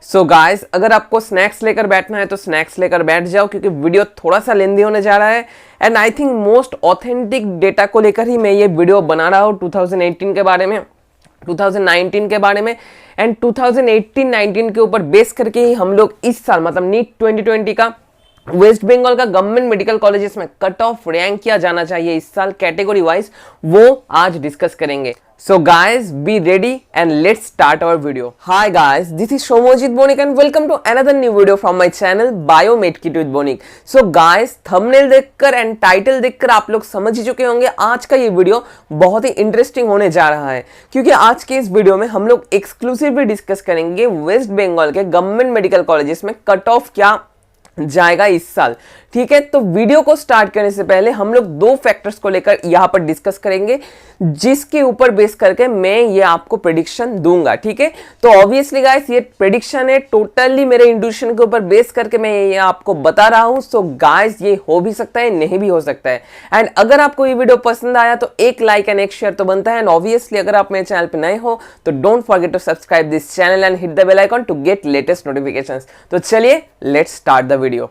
So guys, अगर आपको snacks लेकर बैठना है तो स्नैक्स लेकर बैठ जाओ, क्योंकि वीडियो थोड़ा सा लेंदी होने जा रहा है। And I think most authentic data को लेकर ही मैं ये वीडियो बना रहा हूँ 2018 के बारे में, 2019 के बारे में एंड 2018-19 के ऊपर बेस करके ही हम लोग इस साल मतलब नीट 2020 का वेस्ट बंगाल का गवर्नमेंट मेडिकल कॉलेजेस में कट ऑफ रैंक किया जाना चाहिए इस साल कैटेगरी वाइज, वो आज डिस्कस करेंगे। So guys, be ready and let's start our video. Hi guys, this is Shomojit Bonik and welcome to another new video from my channel BioMedKit with Bonik. So guys, thumbnail देखकर and title देखकर आप लोग समझ ही चुके होंगे आज का ये वीडियो बहुत ही इंटरेस्टिंग होने जा रहा है, क्योंकि आज के इस वीडियो में हम लोग एक्सक्लूसिवली डिस्कस करेंगे वेस्ट बंगाल के गवर्नमेंट मेडिकल कॉलेजेस में कट ऑफ क्या जाएगा इस साल। ठीक है, तो वीडियो को स्टार्ट करने से पहले हम लोग दो फैक्टर्स को लेकर यहां पर डिस्कस करेंगे, जिसके ऊपर बेस करके मैं ये आपको प्रेडिक्शन दूंगा। ठीक है, तो ऑब्वियसली गाइस ये प्रेडिक्शन है, टोटली मेरे इंट्यूशन के ऊपर बेस करके मैं ये आपको बता रहा हूं। सो गाइस ये हो भी सकता है, नहीं भी हो सकता है। एंड अगर आपको ये वीडियो पसंद आया तो एक लाइक एंड एक शेयर तो बनता है। एंड ऑब्वियसली अगर आप मेरे चैनल पे नए हो तो don't forget to subscribe this channel and hit the bell icon to get latest notifications. तो चलिए let's start the video.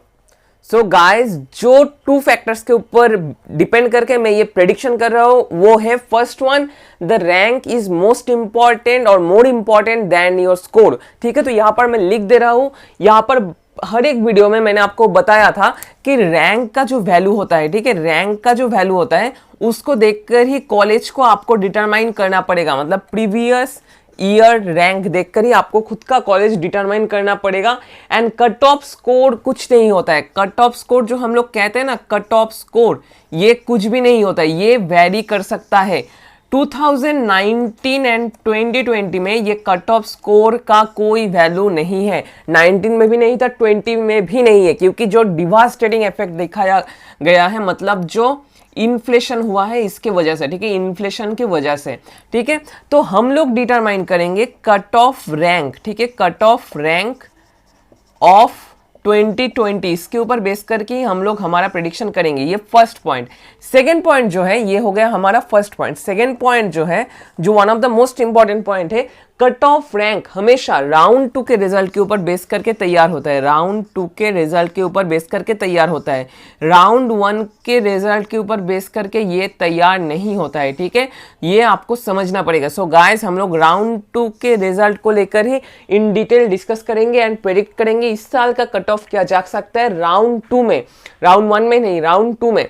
So guys, जो टू फैक्टर्स के ऊपर डिपेंड करके मैं ये प्रेडिक्शन कर रहा हूं वो है, first one, the rank is most important और more important than your score. ठीक है, तो यहां पर मैं लिख दे रहा हूं, यहां पर हर एक वीडियो में मैंने आपको बताया था कि रैंक का जो वैल्यू होता है, ठीक है, रैंक का जो वैल्यू होता है उसको देखकर ही कॉलेज को आपको डिटरमाइन करना पड़ेगा। मतलब प्रीवियस ईयर रैंक देखकर ही आपको खुद का कॉलेज डिटरमाइन करना पड़ेगा। एंड कट ऑफ स्कोर कुछ नहीं होता है। कट ऑफ स्कोर जो हम लोग कहते हैं ना, कट ऑफ स्कोर, ये कुछ भी नहीं होता है, ये वेरी कर सकता है। 2019 एंड 2020 में ये कट ऑफ स्कोर का कोई वैल्यू नहीं है, 19 में भी नहीं था, 20 में भी नहीं है, क्योंकि जो डिवास्टेटिंग इफेक्ट दिखाया गया है, मतलब जो इन्फ्लेशन हुआ है इसके वजह से, ठीक है, इन्फ्लेशन की वजह से। ठीक है, तो हम लोग डिटरमाइन करेंगे कट ऑफ रैंक, ठीक है, कट ऑफ रैंक ऑफ 2020, इसके ऊपर बेस करके ही हम लोग हमारा प्रेडिक्शन करेंगे। ये फर्स्ट पॉइंट। सेकंड पॉइंट जो है, ये हो गया हमारा फर्स्ट पॉइंट। सेकंड पॉइंट जो है, जो one of the most important point है, कट ऑफ रैंक हमेशा राउंड 2 के रिजल्ट के ऊपर बेस करके तैयार होता है। राउंड 2 के रिजल्ट के ऊपर बेस करके तैयार होता है, राउंड 1 के रिजल्ट के ऊपर बेस करके ये तैयार नहीं होता है। ठीक है, ये आपको समझना पड़ेगा। सो गाइस, हम लोग राउंड 2 के रिजल्ट को लेकर ही इन डिटेल डिस्कस करेंगे एंड प्रेडिक्ट करेंगे इस साल का कट ऑफ क्या जा सकता है राउंड 2 में, राउंड 1 में नहीं, राउंड 2 में।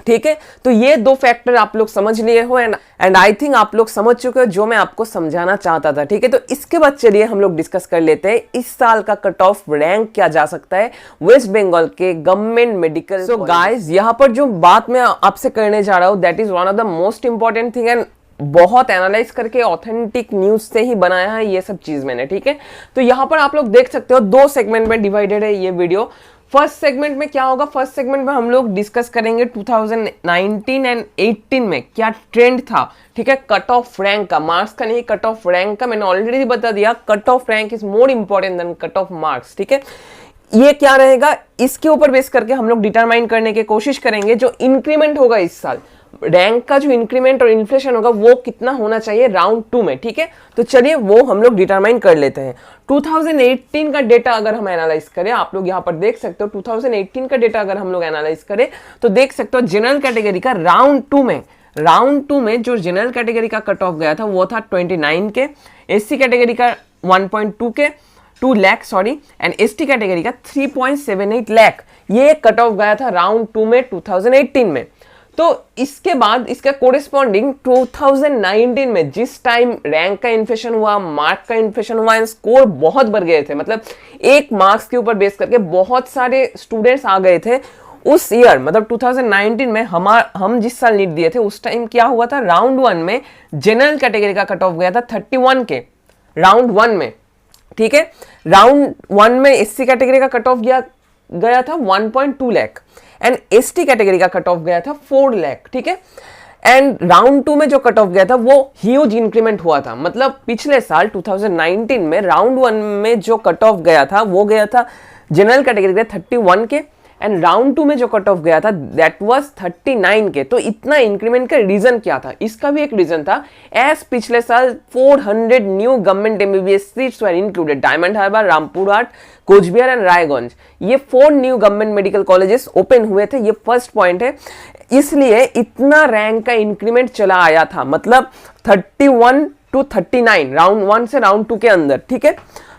ठीक है, तो ये दो फैक्टर आप लोग समझ लिए हो एंड आई थिंक आप लोग समझ चुके हो जो मैं आपको समझाना चाहता था। ठीक है, तो इसके बाद चलिए हम लोग डिस्कस कर लेते हैं इस साल का कट ऑफ रैंक क्या जा सकता है वेस्ट बंगाल के गवर्नमेंट मेडिकल। सो गाइस, यहाँ पर जो बात मैं आपसे करने जा रहा हूँ that is one of the most important thing and बहुत एनालाइज करके ऑथेंटिक न्यूज से ही बनाया है ये सब चीज मैंने। ठीक है, तो यहाँ पर आप लोग देख सकते हो दो सेगमेंट में डिवाइडेड है ये वीडियो। फर्स्ट सेगमेंट में क्या होगा, फर्स्ट सेगमेंट में हम लोग डिस्कस करेंगे 2019 एंड 18 में क्या ट्रेंड था। ठीक है, कट ऑफ रैंक का, मार्क्स का नहीं, कट ऑफ रैंक का। मैंने ऑलरेडी बता दिया, cut off rank is more important than cut off marks. ठीक है, ये क्या रहेगा, इसके ऊपर बेस करके हम लोग डिटरमाइन करने की कोशिश करेंगे जो इंक्रीमेंट होगा इस साल, रैंक का जो इंक्रीमेंट और इन्फ्लेशन होगा वो कितना होना चाहिए राउंड 2 में। ठीक है, तो चलिए वो हम लोग डिटरमाइन कर लेते हैं। 2018 का डेटा अगर हम एनालाइज करें, आप लोग यहां पर देख सकते हो, 2018 का डेटा अगर हम लोग एनालाइज करें तो देख सकते हो जनरल कैटेगरी का राउंड 2 में, राउंड 2 में जो जनरल कैटेगरी का कट ऑफ गया था वो था 29 के, एससी कैटेगरी का 1.2 के 2 lakh sorry, and ST category का 3.78 लाख, ये कट ऑफ गया था राउंड 2 में 2018 में। तो इसके बाद इसका कोरिस्पॉन्डिंग 2019 में जिस टाइम रैंक का इन्फ्लेशन हुआ, मार्क का इन्फ्लेशन हुआ एंड स्कोर बहुत बढ़ गए थे, मतलब एक मार्क्स के ऊपर बेस करके बहुत सारे स्टूडेंट्स आ गए थे उस ईयर, मतलब 2019 में हम जिस साल नीट दिए थे उस टाइम क्या हुआ था, राउंड 1 में जनरल कैटेगरी का कट ऑफ गया था 31 के राउंड 1 में। ठीक है, राउंड 1 में एससी कैटेगरी का कट ऑफ गया था 1.2 लाख एंड एसटी कैटेगरी का कट ऑफ गया था 4 लाख। ठीक है, एंड राउंड 2 में जो कट ऑफ गया था वो ह्यूज इंक्रीमेंट हुआ था। मतलब पिछले साल 2019 में राउंड 1 में जो कट ऑफ गया था वो गया था जनरल कैटेगरी का 31 के एंड राउंड 2 में जो कट ऑफ गया था दैट वाज 39 के। तो इतना इंक्रीमेंट का रीजन क्या था? इसका भी एक रीजन था, एज पिछले साल 400 new government MBBS seats were included, Diamond Harbour, Rampurhat, Coochbehar and Raiganj, ये 4 new government medical colleges open हुए थे। ये फर्स्ट पॉइंट है, इसलिए इतना रैंक का इंक्रीमेंट चला आया था, मतलब 31 to 39 राउंड 1 से राउंड 2 के अंदर, ठीक है।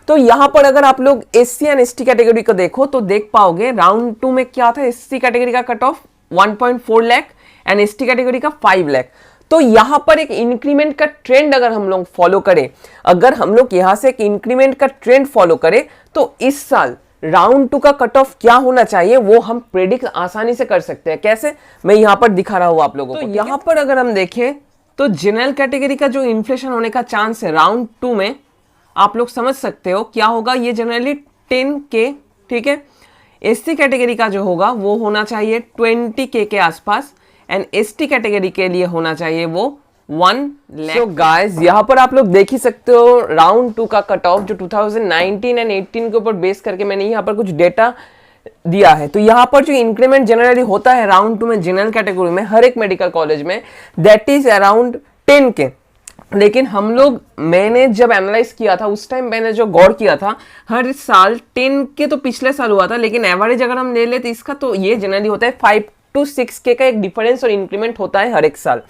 तो यहां पर अगर आप लोग एससी एंड एसटी कैटेगरी को देखो तो देख पाओगे राउंड 2 में क्या था, एससी कैटेगरी का cut off 1.4 lakh and ST category का 5 लाख। तो यहां पर एक इंक्रीमेंट का ट्रेंड अगर हम लोग फॉलो करें, अगर हम लोग यहां से एक इंक्रीमेंट का ट्रेंड फॉलो करें तो इस साल राउंड 2 का कट ऑफ क्या होना चाहिए वो हम प्रेडिक्ट आसानी से कर सकते हैं। कैसे? मैं यहां पर दिखा रहा हूं आप लोगों को। यहां पर अगर हम देखें तो जनरल कैटेगरी का जो इन्फ्लेशन होने का चांस है राउंड 2 में, आप लोग समझ सकते हो क्या होगा, ये जनरली 10 के, ठीक है। एससी कैटेगरी का जो होगा वो होना चाहिए 20 के आसपास एंड एसटी कैटेगरी के लिए होना चाहिए वो 1 लाख। तो गाइस यहाँ पर आप लोग देख ही सकते हो राउंड 2 का कट ऑफ जो 2019 एंड 18 के ऊपर बेस करके मैंने यहाँ पर कुछ डेटा दिया है। तो यहाँ पर जो इंक्रीमेंट जनरली होता है राउंड 2 में जनरल कैटेगरी में हर एक मेडिकल कॉलेज में दैट इज अराउंड 10 के। लेकिन हम लोग, मैंने जब एनालाइज किया था उस टाइम मैंने जो गौर किया था, हर साल 10 के तो पिछले साल हुआ था, लेकिन एवरेज अगर हम ले ले तो इसका तो ये जनरली होता है 5 to 6 के का एक डिफरेंस और इंक्रीमेंट होता है हर एक साल।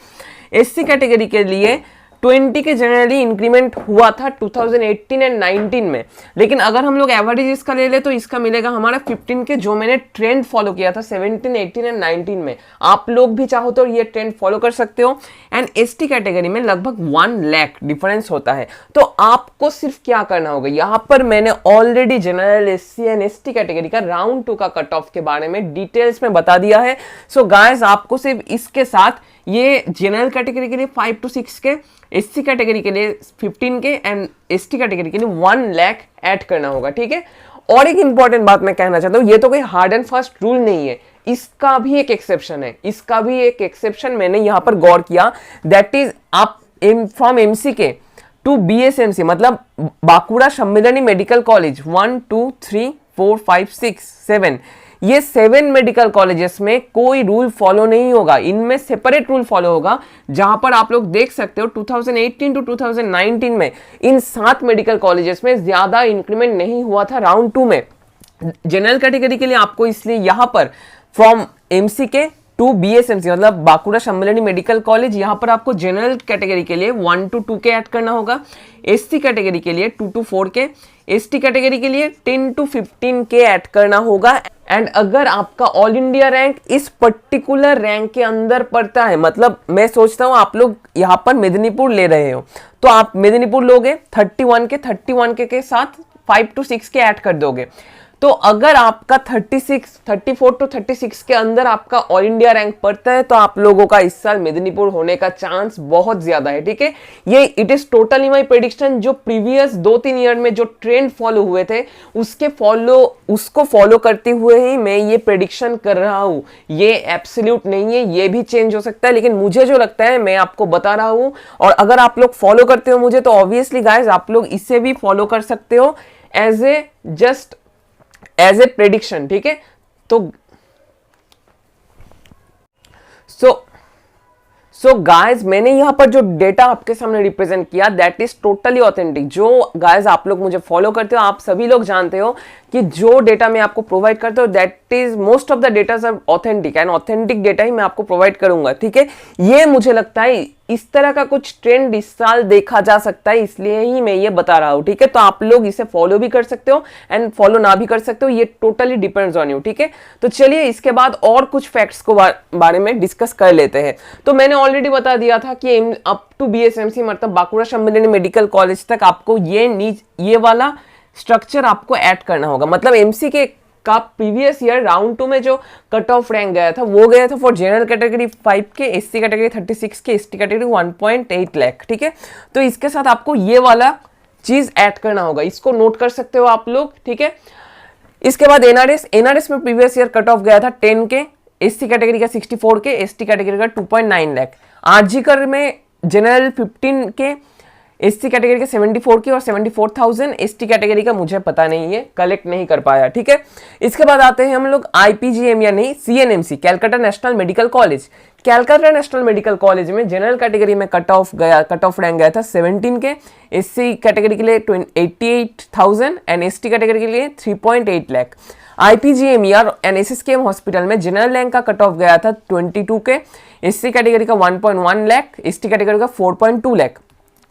एससी कैटेगरी के लिए 20 के जनरली इंक्रीमेंट हुआ था 2018 एंड 19 में, लेकिन अगर हम लोग एवरेज इसका ले ले तो इसका मिलेगा हमारा 15 के, जो मैंने ट्रेंड फॉलो किया था 17, 18 एंड 19 में। आप लोग भी चाहो तो ये ट्रेंड फॉलो कर सकते हो। एंड एसटी कैटेगरी में लगभग 1 लाख डिफरेंस होता है। तो आपको सिर्फ क्या करना होगा, यहाँ पर मैंने already general SC and ST category का राउंड 2 का कट ऑफ के बारे में डिटेल्स में बता दिया है। सो गाइस आपको सिर्फ इसके साथ ये जनरल कैटेगरी के लिए 5 to 6 के, एससी कैटेगरी के लिए 15 के एंड एसटी कैटेगरी के लिए 1 लाख ऐड करना होगा, ठीक है। और एक इंपॉर्टेंट बात मैं कहना चाहता हूं, ये तो कोई हार्ड एंड फास्ट रूल नहीं है, इसका भी एक एक्सेप्शन है। इसका भी एक एक्सेप्शन मैंने यहां पर गौर किया, दैट इज आप फ्रॉम एमसीके टू बीएसएमसी, मतलब बांकुड़ा सम्मिलनी मेडिकल कॉलेज 1 2 3 4 5 6 7, ये 7 मेडिकल कॉलेजेस में कोई रूल फॉलो नहीं होगा, इनमें सेपरेट रूल फॉलो होगा। जहां पर आप लोग देख सकते हो 2018 to 2019 में इन 7 मेडिकल कॉलेजेस में ज्यादा इंक्रीमेंट नहीं हुआ था राउंड 2 में। जनरल कैटेगरी के लिए आपको इसलिए यहां पर फ्रॉम एमसीके टू बीएसएमसी मतलब बांकुड़ा सम्मिलनी मेडिकल कॉलेज, यहां पर आपको जनरल कैटेगरी के लिए 1 to 2 के ऐड करना होगा, एससी कैटेगरी के लिए 2 to 4 के, एसटी कैटेगरी के लिए 10 to 15 के ऐड करना होगा। एंड अगर आपका ऑल इंडिया रैंक इस पर्टिकुलर रैंक के अंदर पड़ता है, मतलब मैं सोचता हूं आप लोग यहां पर मेदिनीपुर ले रहे हो तो आप मेदिनीपुर लोगे 31 के साथ 5 to 6 के ऐड कर दोगे। तो अगर आपका 34 to 36 के अंदर आपका ऑल इंडिया रैंक पड़ता है तो आप लोगों का इस साल मेदिनीपुर होने का चांस बहुत ज्यादा है, ठीक है। ये it is totally my prediction, जो प्रीवियस 2-3 ईयर में जो ट्रेंड फॉलो हुए थे उसको फॉलो करते हुए ही मैं ये प्रेडिक्शन कर रहा हूं। ये एब्सोल्यूट नहीं है, ये भी चेंज हो सकता है, लेकिन मुझे जो लगता है मैं आपको बता रहा हूं। और अगर आप लोग फॉलो करते हो मुझे तो ऑब्वियसली गाइस आप लोग इसे भी फॉलो कर सकते हो एज ए प्रेडिक्शन, ठीक है। तो सो गाइज मैंने यहां पर जो डेटा आपके सामने रिप्रेजेंट किया दैट इज टोटली ऑथेंटिक। जो गाइज आप लोग मुझे फॉलो करते हो, आप सभी लोग जानते हो कि जो डेटा मैं आपको प्रोवाइड करता हूं that is most of the data are authentic and authentic data ही मैं आपको प्रोवाइड करूंगा, ठीक है। ये मुझे लगता है इस तरह का कुछ ट्रेंड इस साल देखा जा सकता है, इसलिए ही मैं ये बता रहा हूं, ठीक है। तो आप लोग इसे फॉलो भी कर सकते हो एंड फॉलो ना भी कर सकते हो, ये टोटली डिपेंड्स ऑन यू, ठीक है। तो चलिए इसके बाद और कुछ फैक्ट्स को बारे में डिस्कस कर लेते हैं। तो मैंने ऑलरेडी बता दिया था कि अप टू बीएसएमसी मतलब बांकुड़ा सम्मिलनी मेडिकल कॉलेज तक आपको ये वाला स्ट्रक्चर आपको ऐड करना होगा। मतलब एमसीके का प्रीवियस ईयर राउंड 2 में जो कट ऑफ रैंक गया था वो गया था फॉर जनरल कैटेगरी 5 के, एससी कैटेगरी 36 के, एसटी कैटेगरी 1.8 लाख, ठीक है। तो इसके साथ आपको ये वाला चीज ऐड करना होगा, इसको नोट कर सकते हो आप लोग, ठीक है। इसके बाद एनआरएस में प्रीवियस ईयर कट ऑफ गया था 10 के, एससी कैटेगरी का 64 के, एसटी कैटेगरी का 2.9 लाख। आरजीकर में जनरल 15 के, एससी कैटेगरी के 74 की और 74,000, एसटी कैटेगरी का मुझे पता नहीं है, कलेक्ट नहीं कर पाया, ठीक है। इसके बाद आते हैं हम लोग आईपीजीएम यानी CNMC, Calcutta National Medical College. Calcutta National Medical College में जनरल कैटेगरी में कट ऑफ रैंक गया था 17 के, एससी कैटेगरी के लिए 88,000 एंड एसटी कैटेगरी के लिए 3.8 लाख। आईपीजीएम एंड एसएसकेएम हॉस्पिटल में जनरल रैंक का कट ऑफ गया था 22 के, एससी कैटेगरी का 1.1 लाख, एसटी कैटेगरी का 4.2 लाख।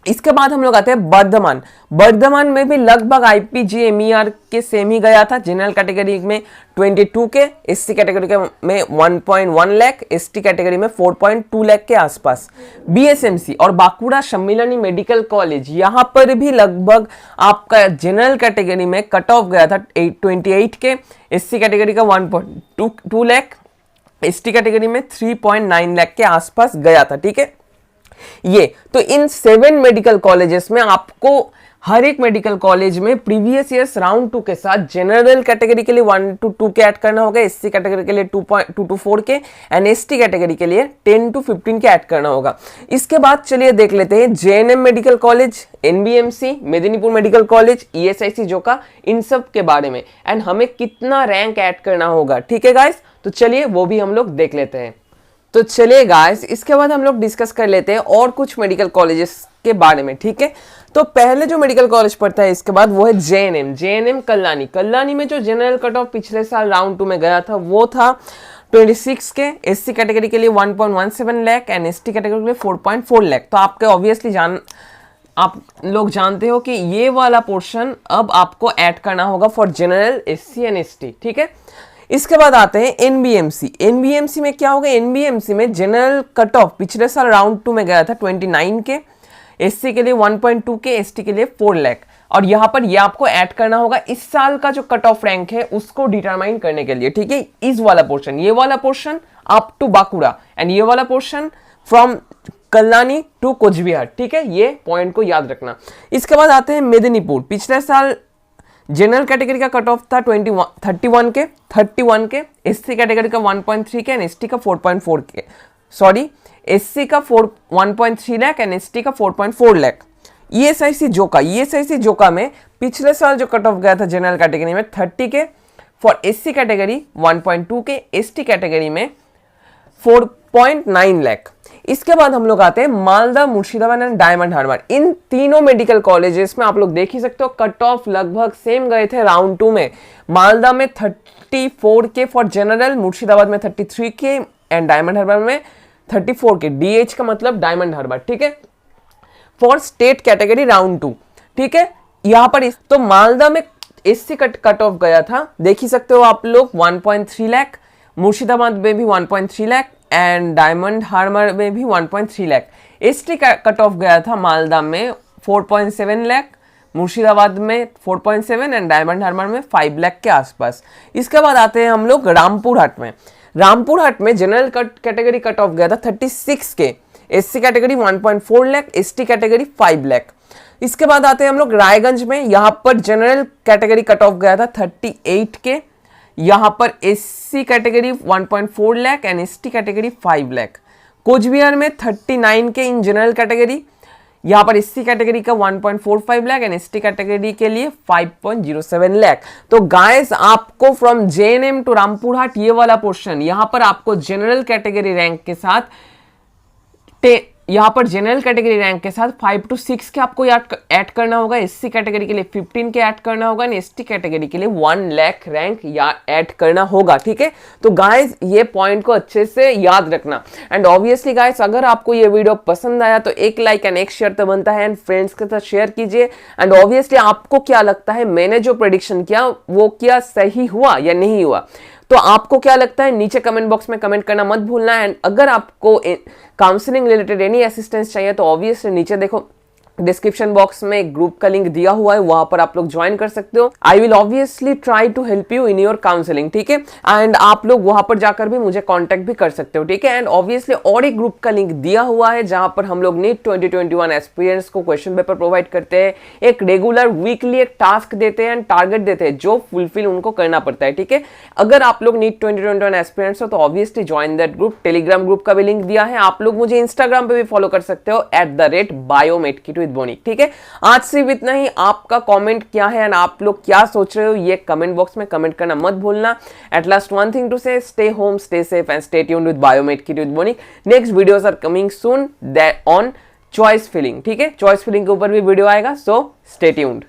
इसके बाद हम लोग आते हैं बर्धमान। बर्धमान में भी लगभग आईपीजीएमईआर के सेम ही गया था, जनरल कैटेगरी में 22 के, एससी कैटेगरी के में 1.1 लाख, एसटी कैटेगरी में 4.2 लाख के आसपास। बीएसएमसी और बांकुड़ा सम्मिलनी मेडिकल कॉलेज, यहां पर भी लगभग आपका जनरल कैटेगरी में कट ऑफ गया था 28 के, एससी कैटेगरी का 1.2 लाख, एसटी कैटेगरी में 3.9 लाख के आसपास गया था, ठीक है। ये तो इन 7 मेडिकल कॉलेजेस में आपको हर एक मेडिकल कॉलेज में प्रीवियस ईयर्स राउंड 2 के साथ जनरल कैटेगरी के लिए 1 to 2 के ऐड करना होगा, एससी कैटेगरी के लिए 2 to 4 के एंड एसटी कैटेगरी के लिए 10 to 15 के ऐड करना होगा। इसके बाद चलिए देख लेते हैं JNM Medical College, NBMC, Medinipur Medical College, ESIC Joka, इन सब के बारे में एंड हमें कितना रैंक ऐड करना होगा, ठीक है गाइस। तो चलिए वो भी हम लोग देख लेते हैं। तो चलिए गाइस, इसके बाद हम लोग डिस्कस कर लेते हैं और कुछ मेडिकल कॉलेजेस के बारे में, ठीक है। तो पहले जो मेडिकल कॉलेज पढ़ता है इसके बाद वो है जेएनएम कल्याणी। कल्याणी में जो जनरल कट ऑफ पिछले साल राउंड 2 में गया था वो था 26 के, एससी कैटेगरी के लिए 1.17 लाख एंड एसटी कैटेगरी के लिए 4.4 लाख। तो आपके ऑब्वियसली आप लोग जानते हो कि ये वाला पोर्शन अब आपको ऐड करना होगा for general, SC and ST, ठीक है। इसके बाद आते हैं एनबीएमसी। एनबीएमसी में क्या होगा, एनबीएमसी में जनरल कट ऑफ पिछले साल राउंड 2 में गया था 29 के, एससी के लिए 1.2 के, एसटी के लिए 4 लाख। और यहां पर ये आपको ऐड करना होगा इस साल का जो कट ऑफ रैंक है उसको डिटरमाइन करने के लिए, ठीक है। इस वाला पोर्शन, ये वाला portion up to Bankura and ये वाला portion from Kalyani to Coochbehar, ठीक है। ये पॉइंट को याद रखना। इसके बाद आते हैं मेदिनीपुर। पिछले साल जनरल कैटेगरी का कट ऑफ था 31 के, एससी कैटेगरी का 1.3 के एंड एसटी का 4.4 के, सॉरी एससी का 1.3 लाख एंड एसटी का 4.4 लाख। ईएसआईसी जोका में पिछले साल जो कट ऑफ गया था जनरल कैटेगरी में 30 के, फॉर एससी कैटेगरी 1.2 के, एसटी कैटेगरी में 4.9 लाख। इसके बाद हम लोग आते हैं मालदा, मुर्शिदाबाद एंड डायमंड हार्बर। इन तीनों मेडिकल कॉलेजेस में आप लोग देख ही सकते हो कट ऑफ लगभग सेम गए थे राउंड 2 में। मालदा में 34 के फॉर जनरल, मुर्शिदाबाद में 33 के एंड डायमंड हार्बर में 34 के, डीएच का मतलब डायमंड हार्बर, ठीक है, फॉर स्टेट कैटेगरी राउंड 2, ठीक है। यहां पर तो मालदा में एससी कट ऑफ गया था, देख ही सकते हो आप लोग 1.3 लाख, मुर्शिदाबाद में भी 1.3 लाख एंड डायमंड हार्बर में भी 1.3 लाख। एसटी का कट ऑफ गया था मालदा में 4.7 लाख, मुर्शिदाबाद में 4.7 एंड डायमंड हार्बर में 5 लाख के आसपास। इसके बाद आते हैं हम लोग रामपुर हाट में। रामपुर हाट में जनरल कैटेगरी कट ऑफ गया था 36 के, SC category 1.4 lakh, ST category 5 lakh. इसके बाद आते हैं हम लोग रायगंज में। यहां पर जनरल कैटेगरी कट ऑफ गया था 38 के, यहां पर SC category 1.4 lakh and ST category 5 lakh. Coochbehar में 39 के इन जनरल कैटेगरी, यहां पर एससी कैटेगरी का 1.45 लाख एंड एसटी कैटेगरी के लिए 5.07 लाख। तो गाइस आपको फ्रॉम जेएनएम टू रामपुर हाट ये वाला पोर्शन, यहां पर आपको जनरल कैटेगरी रैंक के साथ यहां पर जनरल कैटेगरी रैंक के साथ 5 to 6 के आपको ऐड करना होगा, एससी कैटेगरी के लिए 15 के ऐड करना होगा, एसटी कैटेगरी के लिए 1 लाख रैंक ऐड करना होगा, ठीक है। तो गाइस ये पॉइंट को अच्छे से याद रखना एंड ऑब्वियसली गाइस अगर आपको ये वीडियो पसंद आया तो एक लाइक एंड एक शेयर तो बनता है एंड फ्रेंड्स के साथ शेयर कीजिए। एंड ऑब्वियसली आपको क्या लगता है मैंने जो प्रेडिक्शन किया वो क्या सही हुआ या नहीं हुआ, तो आपको क्या लगता है नीचे कमेंट बॉक्स में कमेंट करना मत भूलना। एंड अगर आपको काउंसलिंग रिलेटेड एनी असिस्टेंस चाहिए तो ऑब्वियसली नीचे देखो डिस्क्रिप्शन बॉक्स में एक ग्रुप का लिंक दिया हुआ है, वहां पर आप लोग ज्वाइन कर सकते हो। I will obviously try to help you in your counselling, ठीक है। एंड आप लोग वहां पर जाकर भी मुझे कांटेक्ट भी कर सकते हो, ठीक है। एंड ऑब्वियसली और एक ग्रुप का लिंक दिया हुआ है जहां पर हम लोग नीट 2021 एस्पिरेंट्स को क्वेश्चन पेपर प्रोवाइड करते हैं, एक रेगुलर वीकली एक टास्क देते हैं एंड टारगेट देते हैं जो फुलफिल उनको करना पड़ता है, ठीक है। अगर आप लोग नीट 2021 एस्पिरेंट्स हो तो obviously join that group. Telegram group का भी लिंक दिया है, आप लोग मुझे इंस्टाग्राम पे भी फॉलो कर सकते हो @biometkito विद बोनिक। ठीक है, आज सिर्फ इतना ही। आपका कमेंट क्या है एंड आप लोग क्या सोच रहे हो ये कमेंट बॉक्स में कमेंट करना मत भूलना। At last one thing to say, stay home, stay safe and stay tuned with Biomed Kit with Bonik. Next videos are coming soon that on choice filling. ठीक है, चॉइस फिलिंग के ऊपर भी video आएगा, सो स्टे ट्यून्ड।